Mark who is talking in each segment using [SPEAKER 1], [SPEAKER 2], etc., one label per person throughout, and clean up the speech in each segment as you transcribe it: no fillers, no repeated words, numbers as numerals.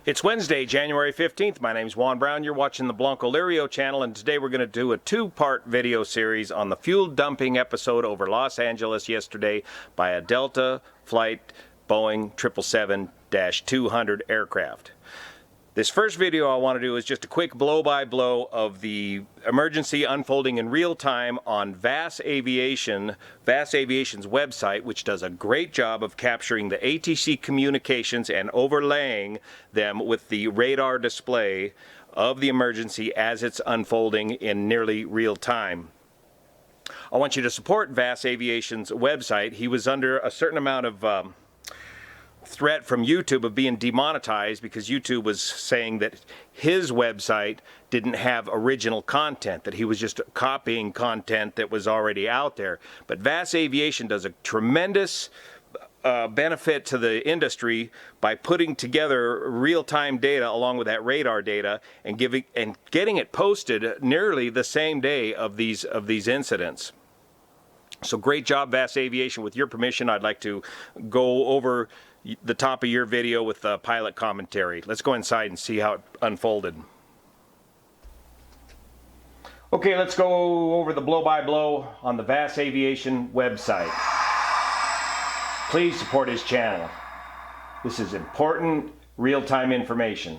[SPEAKER 1] It's Wednesday, January 15th. My name's Juan Brown. You're watching the Blancolirio channel, and today we're going to do a two-part video series on the fuel dumping episode over Los Angeles yesterday by a Delta flight Boeing 777-200 aircraft. This first video I want to do is just a quick blow-by-blow of the emergency unfolding in real time on VAS Aviation, VAS Aviation's website, which does a great job of capturing the ATC communications and overlaying them with the radar display of the emergency as it's unfolding in nearly real time. I want you to support VAS Aviation's website. He was under a certain amount of threat from YouTube of being demonetized because YouTube was saying that his website didn't have original content, that he was just copying content that was already out there. But VAS Aviation does a tremendous benefit to the industry by putting together real-time data along with that radar data and getting it posted nearly the same day of these incidents. So great job, VAS Aviation. With your permission, I'd like to go over the top of your video with the pilot commentary. Let's go inside and see how it unfolded. Okay, let's go over the blow-by-blow on the VAS Aviation website. Please support his channel. This is important, real-time information.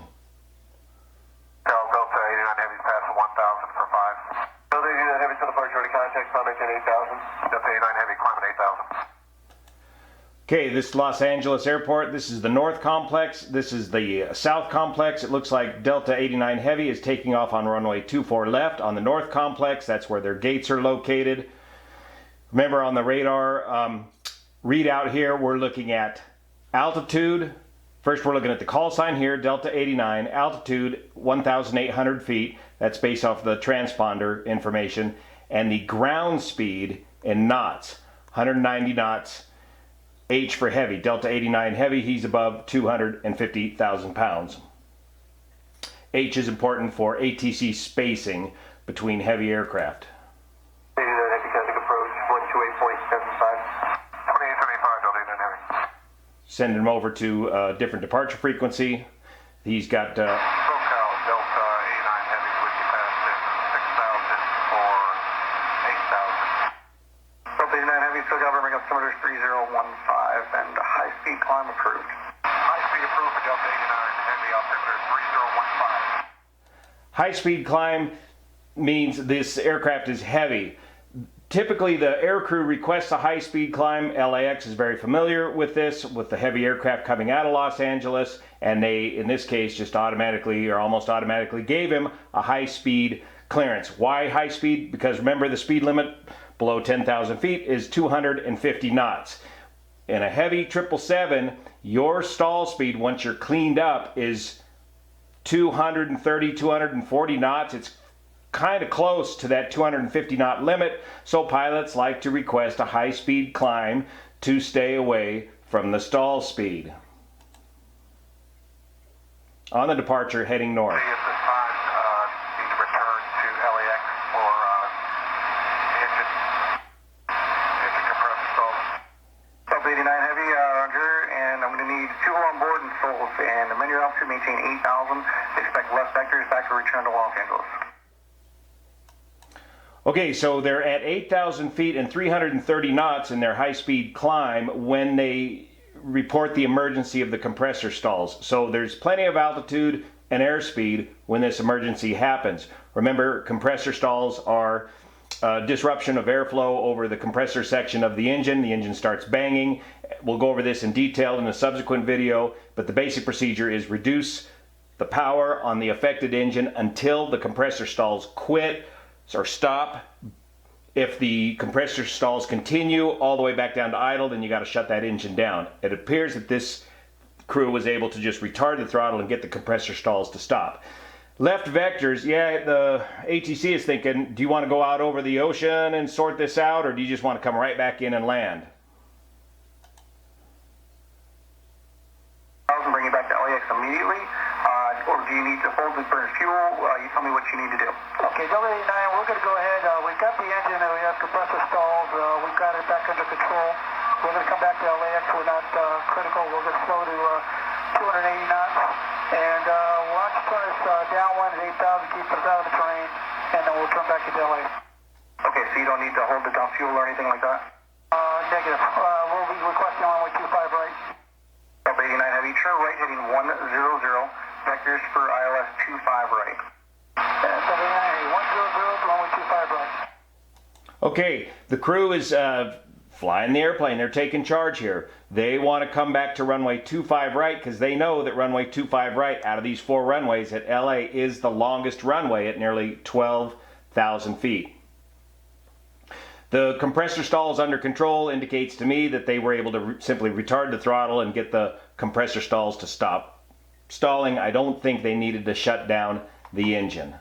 [SPEAKER 2] Delta 89 Heavy passing 1,000 for 5. Delta 89 Heavy to the departure ready contact, climbing 8,000. Delta 89 Heavy climbing 8,000.
[SPEAKER 1] Okay, this is Los Angeles Airport. This is the North Complex. This is the South Complex. It looks like Delta 89 Heavy is taking off on runway 24 left on the North Complex. That's where their gates are located. Remember, on the radar readout here, we're looking at altitude. First, we're looking at the call sign here, Delta 89. Altitude, 1,800 feet. That's based off the transponder information. And the ground speed in knots, 190 knots. H for heavy, Delta 89 Heavy, he's above 250,000 pounds. H is important for ATC spacing between heavy aircraft.
[SPEAKER 2] 89 Heavy contact approach 128.75. 2875 Delta 89 Heavy.
[SPEAKER 1] Send him over to a different departure frequency. He's got
[SPEAKER 2] SoCal Delta 89 Heavy with you passing 6,000 for 8,000. Delta 89 Heavy, SoCal bring up altimeter 3015 and high-speed climb approved. High-speed approved for Delta 89 Heavy, altimeter 3015.
[SPEAKER 1] high-speed climb means this aircraft is heavy. Typically, the aircrew requests a high-speed climb. LAX is very familiar with this, with the heavy aircraft coming out of Los Angeles, and they, in this case, just automatically or almost automatically gave him a high-speed clearance. Why high speed? Because remember, the speed limit below 10,000 feet is 250 knots. In a heavy 777, your stall speed, once you're cleaned up, is 230, 240 knots. It's kind of close to that 250 knot limit, so pilots like to request a high-speed climb to stay away from the stall speed. On the departure, heading north.
[SPEAKER 2] At this time, need to return to LAX for engine compressor stalls. Delta 89 Heavy, Roger, and I'm going to need 2 on board and souls, and the menu altitude maintain 8,000. Expect left vectors back to return to Los Angeles.
[SPEAKER 1] Okay, so they're at 8,000 feet and 330 knots in their high-speed climb when they report the emergency of the compressor stalls. So there's plenty of altitude and airspeed when this emergency happens. Remember, compressor stalls are disruption of airflow over the compressor section of the engine. The engine starts banging. We'll go over this in detail in a subsequent video, but the basic procedure is reduce the power on the affected engine until the compressor stalls quit or stop. If the compressor stalls continue all the way back down to idle, then you got to shut that engine down. It appears that this crew was able to just retard the throttle and get the compressor stalls to stop. Left vectors, yeah, the ATC is thinking, do you want to go out over the ocean and sort this out, or do you just want to come right back in and land?
[SPEAKER 2] I'll bring you back to LAX immediately. Or do you need to hold and burn fuel? You tell me what you need to do.
[SPEAKER 3] Okay, Delta 89, we're going to go ahead. We've got the engine and we have compressor stalls. We've got it back under control. We're going to come back to LAX. We're not critical. We're going to slow to 280 knots. And downwind at 8,000, keep us out of the terrain, and then we'll turn back to LA.
[SPEAKER 2] Okay, so you don't need to hold the dump fuel or anything like that?
[SPEAKER 3] Negative. We'll be requesting runway 25 right.
[SPEAKER 2] Delta 89 Heavy, turn right heading 100, vectors for ILS 25 right.
[SPEAKER 3] Delta 89 Heavy, 100, runway 25 right.
[SPEAKER 1] Okay, the crew is flying the airplane. They're taking charge here. They want to come back to runway 25 right because they know that runway 25 right out of these 4 runways at LA is the longest runway at nearly 12,000 feet. The compressor stalls under control indicates to me that they were able to simply retard the throttle and get the compressor stalls to stop stalling. I don't think they needed to shut down the engine.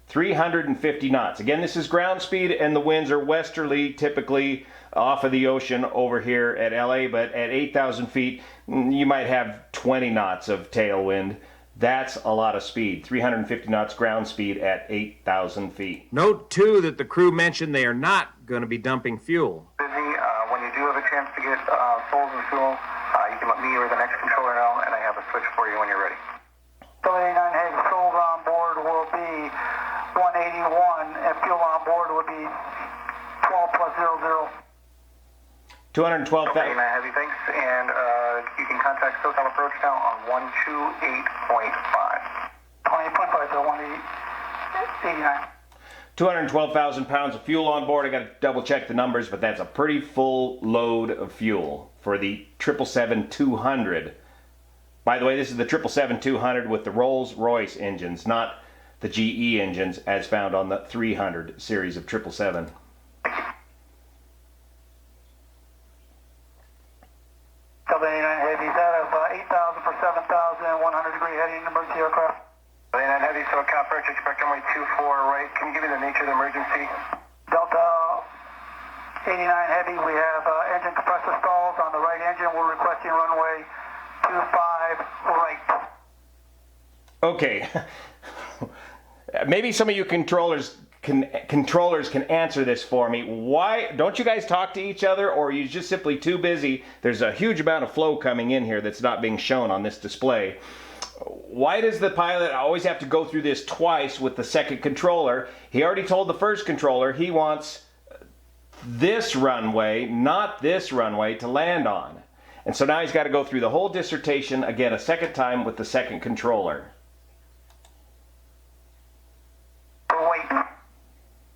[SPEAKER 1] 350 knots. Again, this is ground speed and the winds are westerly, typically off of the ocean over here at LA, but at 8,000 feet, you might have 20 knots of tailwind. That's a lot of speed. 350 knots ground speed at 8,000 feet. Note, too, that the crew mentioned they are not going to be dumping fuel.
[SPEAKER 2] Busy. When you do have a chance to get souls and fuel, you can let me or the next controller know, and I have a switch for you when you're ready.
[SPEAKER 3] Delta 89 Heavy, souls on board will be 181, and fuel on board will be 12 plus 00.
[SPEAKER 1] 212,000.
[SPEAKER 2] Delta 89 Heavy, thanks, and you can contact SoCal Approach now on 128.5.
[SPEAKER 3] 28.5, so 189.
[SPEAKER 1] 212,000 pounds of fuel on board. I got to double check the numbers, but that's a pretty full load of fuel for the 777-200. By the way, this is the 777-200 with the Rolls-Royce engines, not the GE engines as found on the 300 series of 777.
[SPEAKER 3] Delta 89 Heavy, out of 8,000 for 7,100 degree heading emergency aircraft.
[SPEAKER 2] Delta 89 Heavy, so Cal Approach, expect runway 24 right. Can you give me the nature of the emergency?
[SPEAKER 3] Delta 89 Heavy, we have engine compressor stalls on the right engine. We're requesting runway 25 right.
[SPEAKER 1] Okay. Maybe some of you controllers can answer this for me. Why don't you guys talk to each other, or are you just simply too busy? There's a huge amount of flow coming in here that's not being shown on this display. Why does the pilot always have to go through this twice with the second controller? He already told the first controller he wants this runway, not this runway, to land on. And so now he's got to go through the whole dissertation again a second time with the second controller.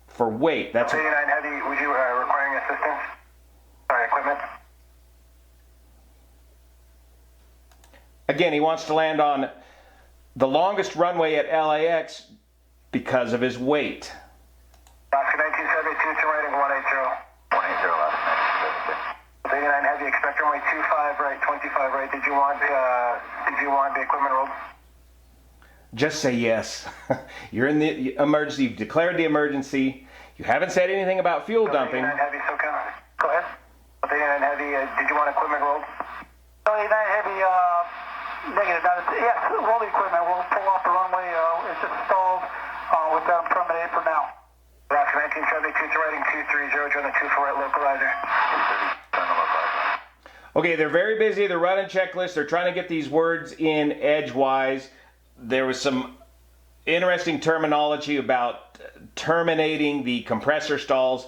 [SPEAKER 1] For weight, that's...
[SPEAKER 2] 89 Heavy, would you requiring assistance? Sorry, equipment?
[SPEAKER 1] Again, he wants to land on the longest runway at LAX because of his weight.
[SPEAKER 2] Oscar 1972 to right and 180. 180, last 1972. 89 Heavy, expect runway 25 right, 25 right. Did you want the equipment rolled?
[SPEAKER 1] Just say yes. You're in the emergency. You've declared the emergency. You haven't said anything about fuel dumping.
[SPEAKER 2] 89 Heavy, SoCal. Go ahead. 89 Heavy, did you want equipment rolled?
[SPEAKER 3] 89 Heavy, negative. Yes, roll the equipment. We'll pull off the runway. It's just stalled with them terminated for now.
[SPEAKER 2] Oscar 1972 to writing 230, join the 24 right localizer. 230, join the localizer.
[SPEAKER 1] Okay, they're very busy. They're running checklists. They're trying to get these words in edgewise. There was some interesting terminology about terminating the compressor stalls.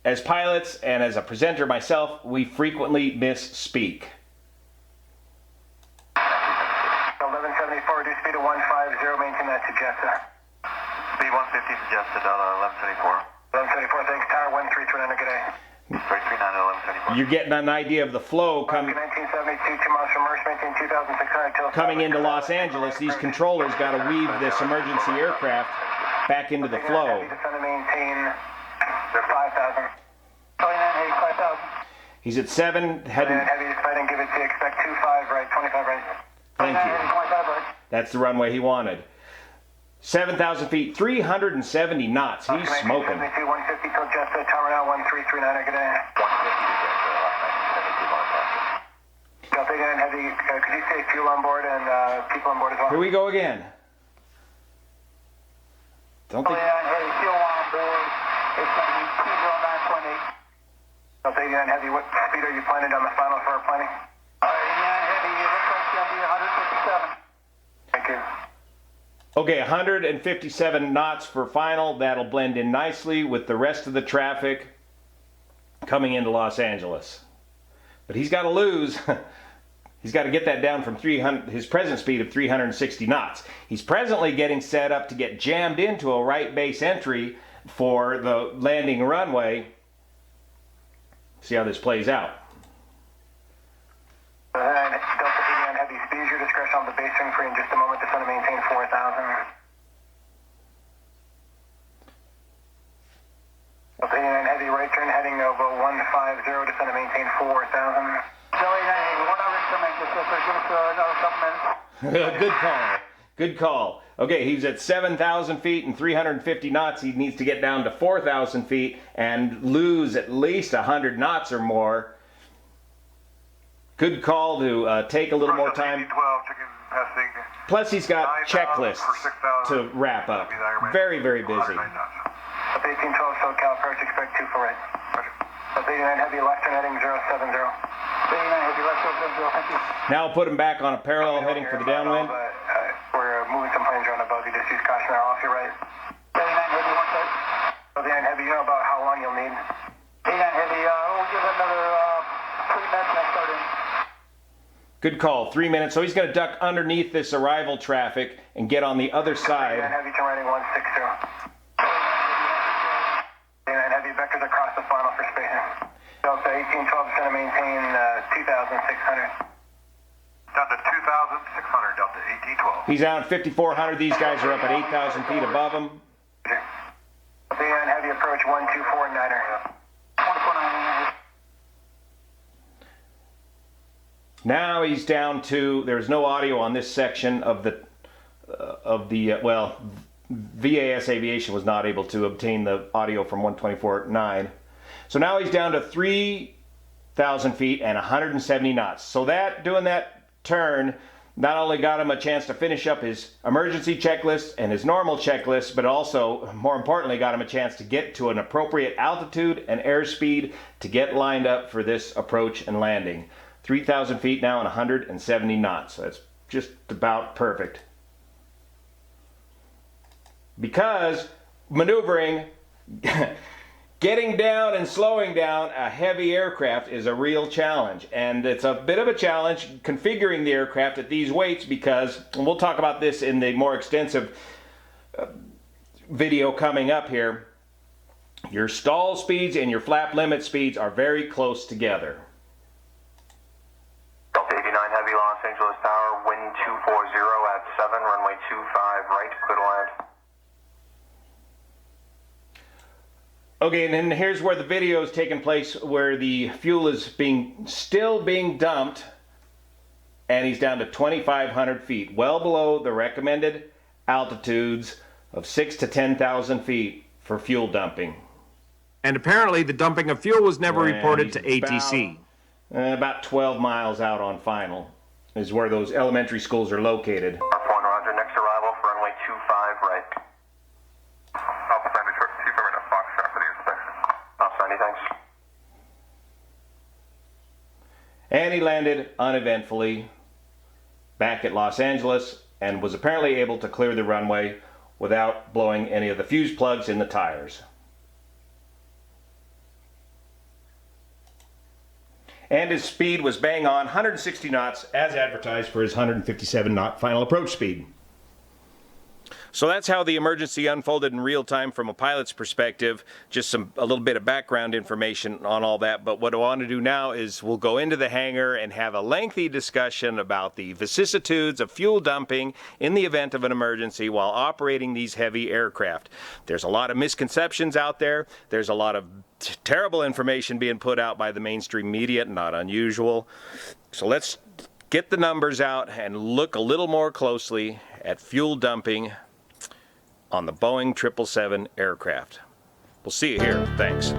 [SPEAKER 1] As pilots and as a presenter myself, we frequently misspeak.
[SPEAKER 2] 1174, reduce speed to 150, maintain that to Jettison. Speed 150 to Jettison, 1174. 1174, thanks, tower 1339, good day. 339 at 1174.
[SPEAKER 1] You're getting an idea of the flow coming.
[SPEAKER 2] 1972, 2 miles from Merce, maintain 2,600 till...
[SPEAKER 1] Coming into Los Angeles, these controllers got to weave this emergency aircraft back into the flow.
[SPEAKER 2] Descend and maintain the 5,000.
[SPEAKER 3] 5,000.
[SPEAKER 1] He's at 7, heading...
[SPEAKER 2] Heavy descend and give it to you. Expect 25 right, 25 right.
[SPEAKER 1] Thank you.
[SPEAKER 3] 25 right.
[SPEAKER 1] That's the runway he wanted. 7,000 feet, 370 knots. He's smoking.
[SPEAKER 2] 150 till Jettison, tower now 1339, good day. 150 to Jettison, last 1972, Delta 89 Heavy, could you say fuel on board and people on board as well?
[SPEAKER 1] Here we go again. Don't think...
[SPEAKER 3] 89 Heavy, fuel on board. It's going to be 209.8.
[SPEAKER 2] Delta 89 Heavy, what speed are you planning on the final for our planning?
[SPEAKER 3] 89 Heavy, it looks like it's going to be 157.
[SPEAKER 2] Thank you.
[SPEAKER 1] Okay, 157 knots for final. That'll blend in nicely with the rest of the traffic coming into Los Angeles. But he's got to lose. He's got to get that down from his present speed of 360 knots. He's presently getting set up to get jammed into a right base entry for the landing runway. See how this plays out.
[SPEAKER 2] Delta 89 Heavy, speed is your discretion on the base wing for in just a moment. Just want to maintain 4,000. Delta 89 Heavy, right turn heading over 150. Just want to maintain 4,000.
[SPEAKER 1] Good call. Good call. Okay, he's at 7,000 feet and 350 knots. He needs to get down to 4,000 feet and lose at least 100 knots or more. Good call to take a little more time. Plus, he's got checklists to wrap up. Very, very busy.
[SPEAKER 2] 1812 SoCal approach, expect 2 for right. 89 Heavy, left turn heading 070. 89 Heavy, left 070, thank you.
[SPEAKER 1] Now we'll put him back on a parallel heading for the downwind.
[SPEAKER 2] We're moving some planes around above you. Just use caution off your right. 89 Heavy, one side. 89 Heavy, you know about how long you'll need? 89 Heavy, we'll give it another 3 minutes and I'll start in.
[SPEAKER 1] Good call, 3 minutes. So he's going to duck underneath this arrival traffic and get on the other side.
[SPEAKER 2] 89 Heavy, turn righting 160. 89 Heavy, vectors across the final for spacing. Delta 1812 is going to maintain 2,600. Down to 2,600, Delta 1812.
[SPEAKER 1] He's down at 5,400. These guys are up at 8,000 feet above him.
[SPEAKER 2] Delta 89 Heavy, approach 1249er. 1249er.
[SPEAKER 1] Now he's down to, there's no audio on this section of the, well, VAS Aviation was not able to obtain the audio from 124.9. So now he's down to 3,000 feet and 170 knots. So that, doing that turn, not only got him a chance to finish up his emergency checklist and his normal checklist, but also, more importantly, got him a chance to get to an appropriate altitude and airspeed to get lined up for this approach and landing. 3,000 feet now and 170 knots. That's just about perfect. Because maneuvering, getting down and slowing down a heavy aircraft is a real challenge. And it's a bit of a challenge configuring the aircraft at these weights because, and we'll talk about this in the more extensive video coming up here, your stall speeds and your flap limit speeds are very close together.
[SPEAKER 2] Delta 89 Heavy, Los Angeles Tower, wind 240 at 7, runway 25 right, clear to land.
[SPEAKER 1] Okay, and then here's where the video is taking place, where the fuel is still being dumped, and he's down to 2,500 feet, well below the recommended altitudes of 6,000 to 10,000 feet for fuel dumping.
[SPEAKER 4] And apparently the dumping of fuel was never reported to ATC.
[SPEAKER 1] About 12 miles out on final is where those elementary schools are located.
[SPEAKER 2] R4 Roger, next arrival for runway 25 right. Alpha Sandy, short 2 for Fox for the inspection. Alpha Sandy, thanks.
[SPEAKER 1] And he landed uneventfully back at Los Angeles and was apparently able to clear the runway without blowing any of the fuse plugs in the tires. And his speed was bang on, 160 knots as advertised for his 157 knot final approach speed. So that's how the emergency unfolded in real time from a pilot's perspective. Just a little bit of background information on all that. But what I want to do now is we'll go into the hangar and have a lengthy discussion about the vicissitudes of fuel dumping in the event of an emergency while operating these heavy aircraft. There's a lot of misconceptions out there. There's a lot of terrible information being put out by the mainstream media, not unusual. So let's get the numbers out and look a little more closely at fuel dumping on the Boeing 777 aircraft. We'll see you here. Thanks.